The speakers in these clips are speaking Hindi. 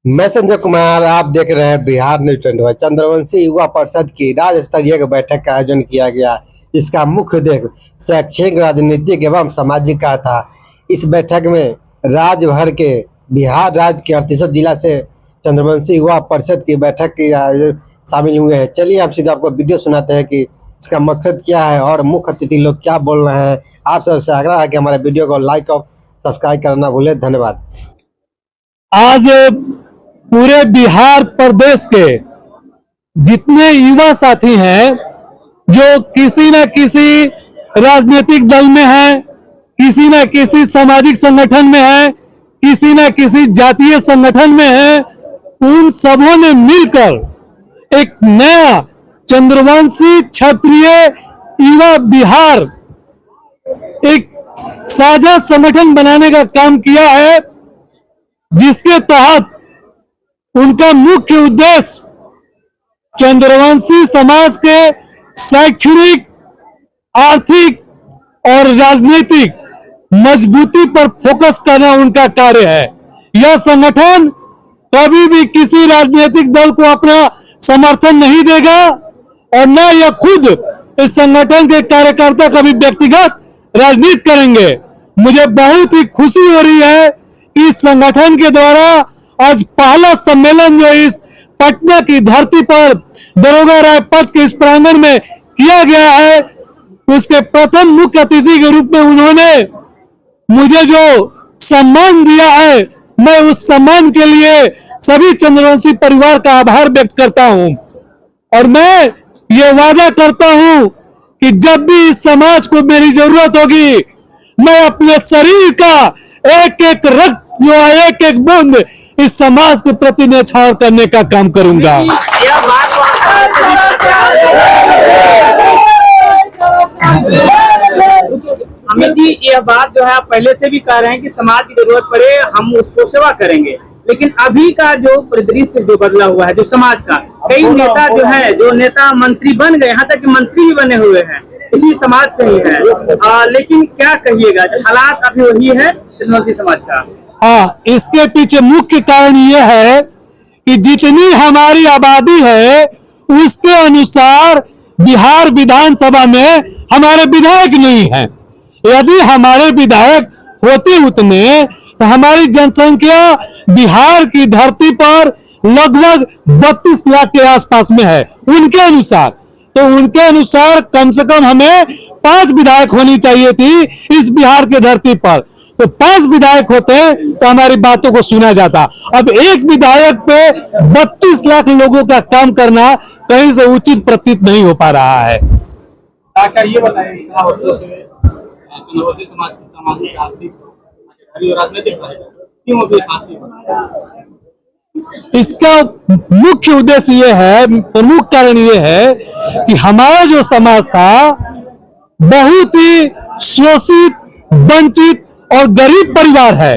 मैं संजय कुमार, आप देख रहे हैं बिहार न्यूज 25। चंद्रवंशी युवा परिषद की राज्य स्तरीय बैठक का आयोजन किया गया। इसका मुख्य उद्देश्य शैक्षणिक, राजनीतिक एवं सामाजिक का था। इस बैठक में राज्य भर के बिहार राज्य के 38 जिला से चंद्रवंशी युवा परिषद की बैठक के आयोजन शामिल हुए हैं। चलिए हम सीधे आपको वीडियो सुनाते हैं कि इसका मकसद क्या है और मुख्य अतिथि लोग क्या बोल रहे हैं। आप सबसे आग्रह है कि हमारे वीडियो को लाइक और सब्सक्राइब करना भूलें। धन्यवाद। आज पूरे बिहार प्रदेश के जितने युवा साथी हैं जो किसी न किसी राजनीतिक दल में हैं, किसी न किसी सामाजिक संगठन में हैं, किसी न किसी जातीय संगठन में हैं, उन सबों ने मिलकर एक नया चंद्रवंशी क्षत्रिय युवा बिहार एक साझा संगठन बनाने का काम किया है, जिसके तहत उनका मुख्य उद्देश्य चंद्रवंशी समाज के शैक्षणिक, आर्थिक और राजनीतिक मजबूती पर फोकस करना उनका कार्य है। यह संगठन कभी भी किसी राजनीतिक दल को अपना समर्थन नहीं देगा और न यह खुद इस संगठन के कार्यकर्ता कभी व्यक्तिगत राजनीति करेंगे। मुझे बहुत ही खुशी हो रही है कि इस संगठन के द्वारा आज पहला सम्मेलन जो इस पटना की धरती पर दरोगा राय पथ के इस प्रांगण में किया गया है, उसके प्रथम मुख्य अतिथि के रूप में उन्होंने मुझे जो सम्मान दिया है, मैं उस सम्मान के लिए सभी चंद्रवंशी परिवार का आभार व्यक्त करता हूं। और मैं ये वादा करता हूं कि जब भी इस समाज को मेरी जरूरत होगी, मैं अपने शरीर का एक एक रक्त जो है, एक एक बूंद इस समाज के प्रति न्यौछावर करने का काम करूंगा। अमित जी, यह बात जो है आप पहले से भी कह रहे हैं कि समाज की जरूरत पड़े हम उसको सेवा करेंगे, लेकिन अभी का जो परिदृश्य जो बदला हुआ है, जो समाज का कई नेता जो है, जो नेता मंत्री बन गए, यहाँ तक कि मंत्री भी बने हुए हैं, इसी समाज से ही है। लेकिन क्या कहिएगा, हालात अभी वही है चंद्रवंशी समाज का। हाँ, इसके पीछे मुख्य कारण यह है कि जितनी हमारी आबादी है उसके अनुसार बिहार विधानसभा में हमारे विधायक नहीं है। यदि हमारे विधायक होते उतने तो हमारी जनसंख्या बिहार की धरती पर लगभग 32 लाख के आसपास में है उनके अनुसार। तो उनके अनुसार कम से कम हमें 5 विधायक होनी चाहिए थी इस बिहार के धरती पर। तो 5 विधायक होते तो हमारी बातों को सुना जाता। अब एक विधायक पे 32 लाख लोगों का काम करना कहीं से उचित प्रतीत नहीं हो पा रहा है। ये बताइए, चंद्रवंशी समाज की सामाजिक, आर्थिक और राजनीतिक क्यों इसका मुख्य उद्देश्य यह है, प्रमुख कारण यह है कि हमारा जो समाज था बहुत ही शोषित, वंचित और गरीब परिवार है।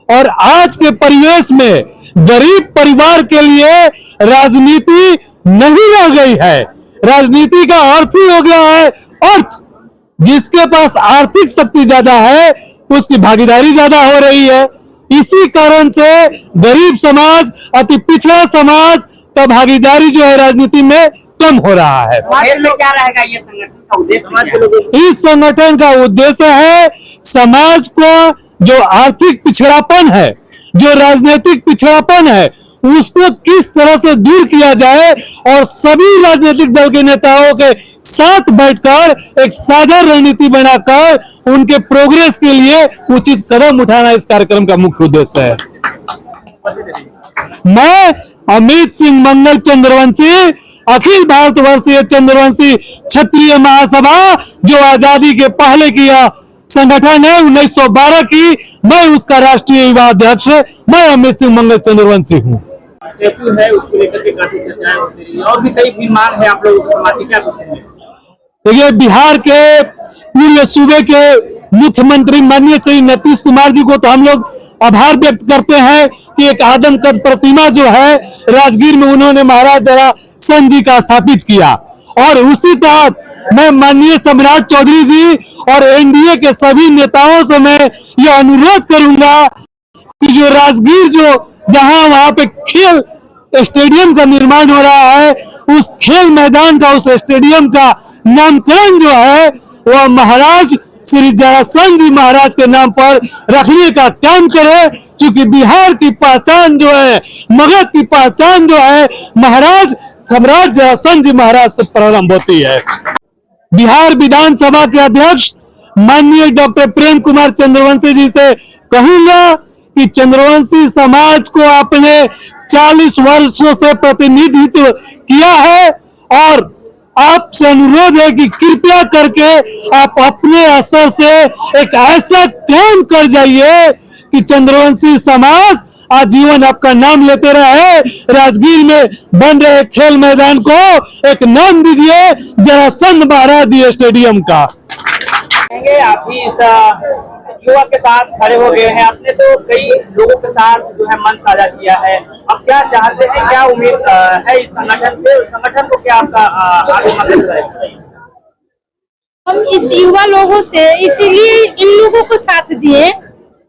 और आज के परिवेश में गरीब परिवार के लिए राजनीति नहीं रह गई है। राजनीति का अर्थ ही हो गया है अर्थ। जिसके पास आर्थिक शक्ति ज्यादा है उसकी भागीदारी ज्यादा हो रही है। इसी कारण से गरीब समाज, अति पिछड़ा समाज का भागीदारी जो है राजनीति में कम हो रहा है। क्या रहेगा ये संगठन का उद्देश्य? इस संगठन का उद्देश्य है समाज को जो आर्थिक पिछड़ापन है, जो राजनीतिक पिछड़ापन है, उसको किस तरह से दूर किया जाए और सभी राजनीतिक दल के नेताओं के साथ बैठकर एक साझा रणनीति बनाकर उनके प्रोग्रेस के लिए उचित कदम उठाना इस कार्यक्रम का मुख्य उद्देश्य है। मैं अमित सिंह मंगल चंद्रवंशी, अखिल भारतवर्षीय चंद्रवंशी क्षत्रिय महासभा जो आजादी के पहले की संगठन है 1912 की, मैं उसका राष्ट्रीय युवा अध्यक्ष, मैं अमित सिंह मंगल चंद्रवंशी हूँ। है उसको लेकर के काफी चर्चाएं होती रही और भी कई मांग है आप लोगों को समाज की, क्या पूछेंगे? देखिए, बिहार के पूर्व सूबे के मुख्यमंत्री माननीय श्री नीतीश कुमार जी को तो हम लोग आभार व्यक्त करते हैं कि एक आदमकद प्रतिमा जो है राजगीर में उन्होंने महाराज दया सन जी का स्थापित किया। और उसी तहत मैं माननीय सम्राट चौधरी जी और एनडीए के सभी नेताओं से मैं ये अनुरोध करूंगा कि जो राजगीर जो जहां वहां पे खेल स्टेडियम का निर्माण हो रहा है, उस खेल मैदान का, उस स्टेडियम का नामकरण जो है वह महाराज श्री जरासंध जी महाराज के नाम पर रखने का काम करे, क्योंकि बिहार की पहचान जो है, मगध की पहचान जो है महाराज सम्राट जरासंध जी महाराज से प्रारंभ होती है। बिहार विधानसभा के अध्यक्ष माननीय डॉक्टर प्रेम कुमार चंद्रवंशी जी से कहूंगा कि चंद्रवंशी समाज को आपने 40 वर्षों से प्रतिनिधित्व किया है और आपसे अनुरोध है कि कृपया करके आप अपने स्तर से एक ऐसा काम कर जाइए कि चंद्रवंशी समाज आजीवन आपका नाम लेते रहे। राजगीर में बन रहे खेल मैदान को एक नाम दीजिए जरासंध महाराज जी स्टेडियम का। आप भी इस युवा के साथ खड़े हो गए हैं, आपने तो कई लोगों के साथ जो है मन साझा किया है, अब क्या चाहते हैं, क्या उम्मीद है इस संगठन से, उस संगठन को क्या आपका आगे मदद करेगा? हम इस युवा लोगों से इसीलिए इन लोगों को साथ दिए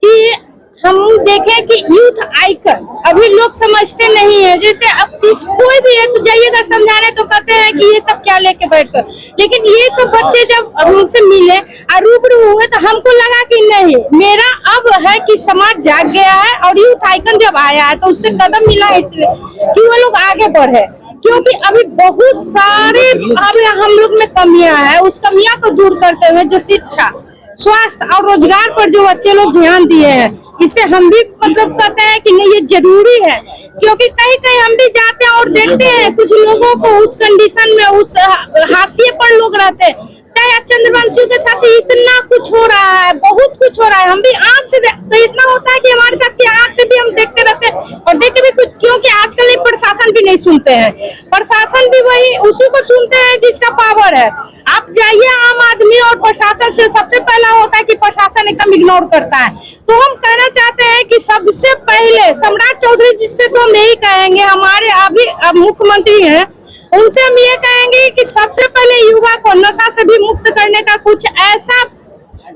कि हम देखें कि यूथ आइकन अभी लोग समझते नहीं है। जैसे अब कोई भी है तो जाइएगा समझाने तो कहते हैं कि ये सब क्या लेके बैठकर, लेकिन ये सब बच्चे जब हमसे मिले और रूबरू हुए तो हमको लगा कि नहीं, मेरा अब है कि समाज जाग गया है और यूथ आइकन जब आया है तो उससे कदम मिला है इसलिए कि वो लोग आगे बढ़े, क्योंकि अभी बहुत सारे अब हम लोग में कमियां है, उस कमियां को दूर करते हुए जो शिक्षा, स्वास्थ्य और रोजगार पर जो बच्चे लोग ध्यान दिए हैं, इसे हम भी मतलब कहते हैं कि नहीं ये जरूरी है, क्योंकि कहीं कहीं हम भी जाते हैं और देखते हैं कुछ लोगों को उस कंडीशन में, उस हाशिए पर लोग रहते हैं। चाहे चंद्रवंशियों के साथ इतना कुछ हो रहा है, बहुत कुछ हो रहा है, हम भी आंख से तो इतना होता है कि हमारे साथ की आंख से भी हम देखते रहते हैं और देख के भी कुछ, क्योंकि आजकल ये प्रशासन भी नहीं सुनते हैं, प्रशासन भी वही उसी को सुनते हैं जिसका पावर है। आप जाइए आम आदमी और प्रशासन से सबसे पहला होता है कि प्रशासन एकदम इग्नोर करता है। तो हम कहना चाहते हैं कि सबसे पहले सम्राट चौधरी जी से तो हम यही कहेंगे, हमारे अभी मुख्यमंत्री हैं, उनसे हम ये कहेंगे कि सबसे पहले युवा को नशा से भी मुक्त करने का कुछ ऐसा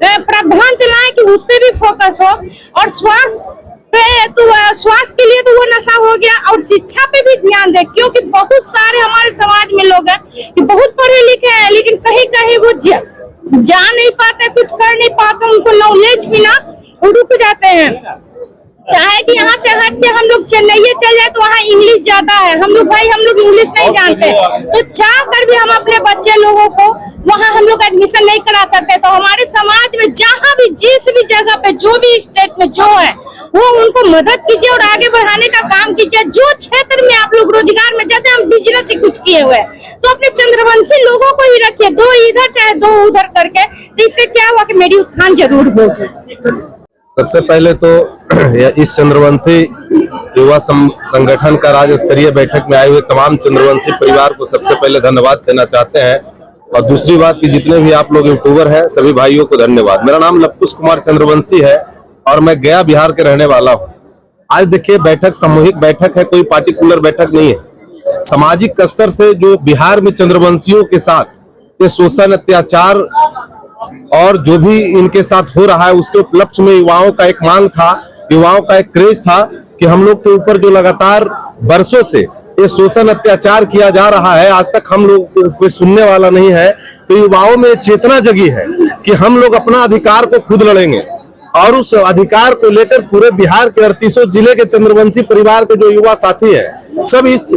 प्रावधान चलाएं कि उस पे भी फोकस हो, और स्वास्थ्य पे तो स्वास्थ्य के लिए तो वो नशा हो गया, और शिक्षा पे भी ध्यान दे, क्योंकि बहुत सारे हमारे समाज में लोग हैं कि बहुत पढ़े लिखे हैं लेकिन कहीं कहीं वो जा नहीं पाते, कुछ कर नहीं पाते, उनको नॉलेज बिना रुक जाते हैं। चाहे कि यहाँ से हट के हम लोग चेन्नई चल जाए तो वहाँ इंग्लिश ज्यादा है, हम लोग इंग्लिश नहीं जानते, तो चाह कर भी हम अपने बच्चे लोगों को वहाँ हम लोग एडमिशन नहीं करा सकते। तो हमारे समाज में जहाँ भी जिस भी जगह पे जो भी स्टेट में जो है वो उनको मदद कीजिए और आगे बढ़ाने का काम कीजिए। जो क्षेत्र में आप लोग रोजगार में जाते हैं, हम बिजनेस ही कुछ किए हुए तो अपने चंद्रवंशी लोगों को ही रखिए, 2 इधर चाहे 2 उधर करके, तो इससे क्या हुआ कि मेरी उत्थान जरूर हो जाए। सबसे पहले तो इस चंद्रवंशी युवा संगठन का राज्य स्तरीय बैठक में आए हुए तमाम चंद्रवंशी परिवार को सबसे पहले धन्यवाद देना चाहते हैं, और दूसरी बात कि जितने भी आप लोग यूट्यूबर हैं सभी भाइयों को धन्यवाद। मेरा नाम लवकुश कुमार चंद्रवंशी है और मैं गया बिहार के रहने वाला हूँ। आज देखिए बैठक सामूहिक बैठक है, कोई पार्टिकुलर बैठक नहीं है। सामाजिक स्तर से जो बिहार में चंद्रवंशियों के साथ ये शोषण, अत्याचार और जो भी इनके साथ हो रहा है, उसके उपलक्ष्य में युवाओं का एक मांग था, युवाओं का एक क्रेज था कि हम लोग के ऊपर जो लगातार वर्षों से ये शोषण अत्याचार किया जा रहा है, आज तक हम लोग को कोई सुनने वाला नहीं है। तो युवाओं में चेतना जगी है कि हम लोग अपना अधिकार को खुद लड़ेंगे, और उस अधिकार को लेकर पूरे बिहार के 38 जिले के चंद्रवंशी परिवार के जो युवा साथी हैं सब इस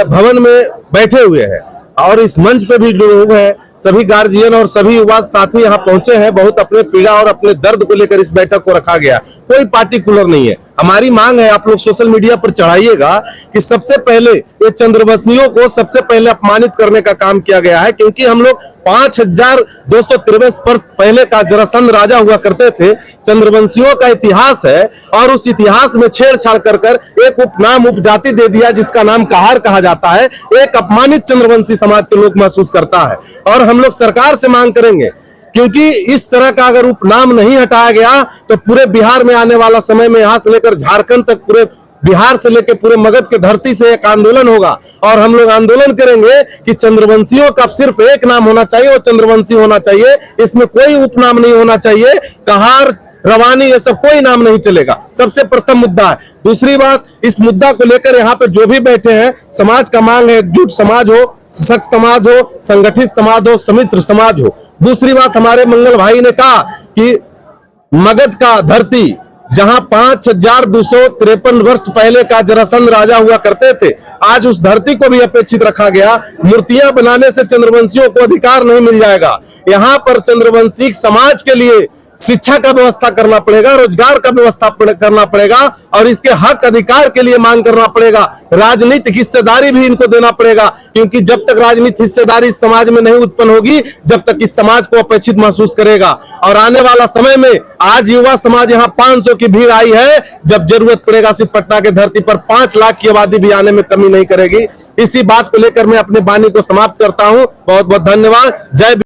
भवन में बैठे हुए हैं, और इस मंच पे भी जो लोग हैं सभी गार्जियन और सभी युवा साथी यहाँ पहुंचे हैं। बहुत अपने पीड़ा और अपने दर्द को लेकर इस बैठक को रखा गया, कोई पार्टिकुलर नहीं है। हमारी मांग है, आप लोग सोशल मीडिया पर चढ़ाइएगा कि सबसे पहले ये चंद्रवंशियों को सबसे पहले अपमानित करने का काम किया गया है, क्योंकि हम लोग 5223 वर्ष पहले का जरासंध राजा हुआ करते थे। चंद्रवंशियों का इतिहास है, और उस इतिहास में छेड़छाड़ कर एक उपनाम उपजाति दे दिया जिसका नाम कहार कहा जाता है। एक अपमानित चंद्रवंशी समाज के लोग महसूस करता है, और हम लोग सरकार से मांग करेंगे, क्योंकि इस तरह का अगर उपनाम नहीं हटाया गया तो पूरे बिहार में आने वाला समय में यहाँ से लेकर झारखंड तक, पूरे बिहार से लेकर पूरे मगध के धरती से एक आंदोलन होगा, और हम लोग आंदोलन करेंगे कि चंद्रवंशियों का सिर्फ एक नाम होना चाहिए, वो चंद्रवंशी होना चाहिए, इसमें कोई उपनाम नहीं होना चाहिए। कहार रवानी, ये सब कोई नाम नहीं चलेगा। सबसे प्रथम मुद्दा है। दूसरी बात, इस मुद्दा को लेकर यहाँ पे जो भी बैठे हैं, समाज का मांग है एकजुट समाज हो, सशक्त समाज हो, संगठित समाज हो, समित्र समाज हो। दूसरी बात, हमारे मंगल भाई ने कहा कि मगध का धरती जहां 5253 वर्ष पहले का जरासंध राजा हुआ करते थे, आज उस धरती को भी अपेक्षित रखा गया। मूर्तियां बनाने से चंद्रवंशियों को अधिकार नहीं मिल जाएगा। यहाँ पर चंद्रवंशी समाज के लिए शिक्षा का व्यवस्था करना पड़ेगा, रोजगार का व्यवस्था करना पड़ेगा और इसके हक अधिकार के लिए मांग करना पड़ेगा। राजनीतिक हिस्सेदारी भी इनको देना पड़ेगा, क्योंकि जब तक राजनीतिक हिस्सेदारी इस समाज में नहीं उत्पन्न होगी, जब तक इस समाज को अपेक्षित महसूस करेगा। और आने वाला समय में आज युवा समाज यहाँ 500 की भीड़ आई है, जब जरूरत पड़ेगा सिर्फ पटना के धरती पर 5 लाख की आबादी भी आने में कमी नहीं करेगी। इसी बात को लेकर मैं अपनी वाणी को समाप्त करता हूँ। बहुत बहुत धन्यवाद। जय